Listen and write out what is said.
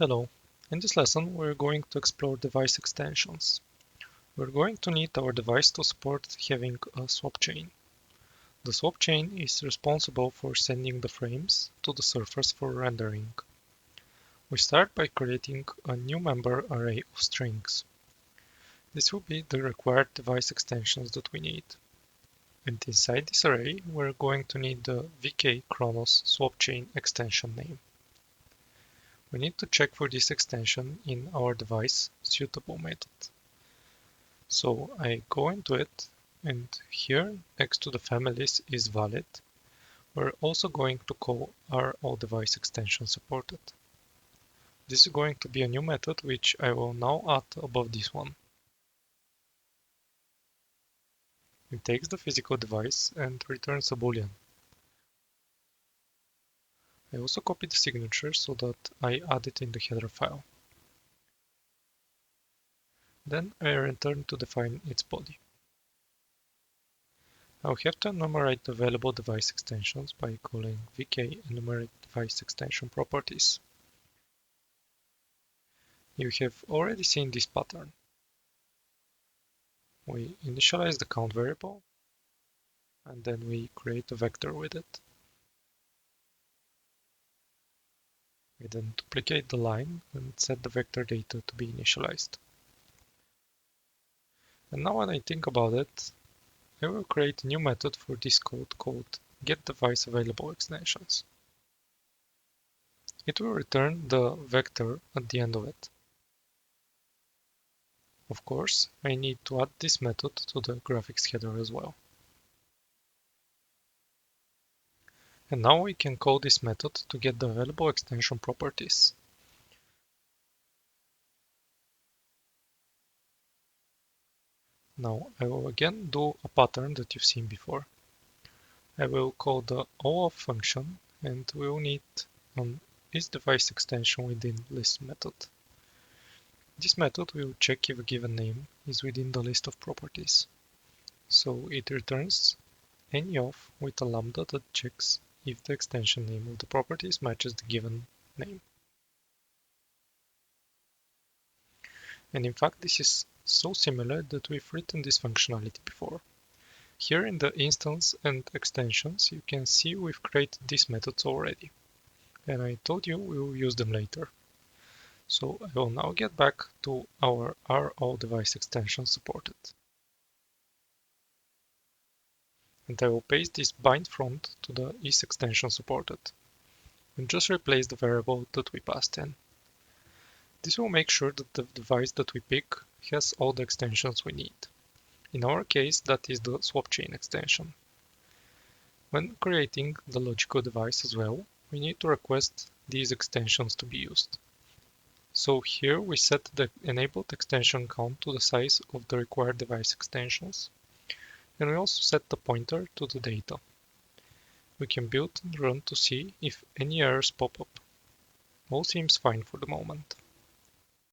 Hello, in this lesson we're going to explore device extensions. We're going to need our device to support having a swap chain. The swap chain is responsible for sending the frames to the surface for rendering. We start by creating a new member array of strings. This will be the required device extensions that we need. And inside this array we're going to need the vk chronos swap chain extension name. We need to check for this extension in our device suitable method. So I go into it, and here next to the families is valid. We're also going to call are all device extension supported. This is going to be a new method which I will now add above this one. It takes the physical device and returns a boolean. I also copy the signature so that I add it in the header file. Then I return to define its body. I'll have to enumerate the available device extensions by calling vk enumerate device extension properties. You have already seen this pattern. We initialize the count variable, and then we create a vector with it. We then duplicate the line and set the vector data to be initialized. And now when I think about it, I will create a new method for this code called getDeviceAvailable extensions. It will return the vector at the end of it. Of course, I need to add this method to the graphics header as well. And now we can call this method to get the available extension properties. Now I will again do a pattern that you've seen before. I will call the OAuth function, and we will need an isDeviceExtension within list method. This method will check if a given name is within the list of properties. So it returns anyOf with a lambda that checks if the extension name of the properties matches the given name. And in fact, this is so similar that we've written this functionality before. Here in the instance and extensions, you can see we've created these methods already. And I told you we will use them later. So I will now get back to our are all device extensions supported. And I will paste this bind front to the isExtension supported, and just replace the variable that we passed in. This will make sure that the device that we pick has all the extensions we need. In our case, that is the swap chain extension. When creating the logical device as well, we need to request these extensions to be used. So here we set the enabled extension count to the size of the required device extensions. And we also set the pointer to the data. We can build and run to see if any errors pop up. All seems fine for the moment.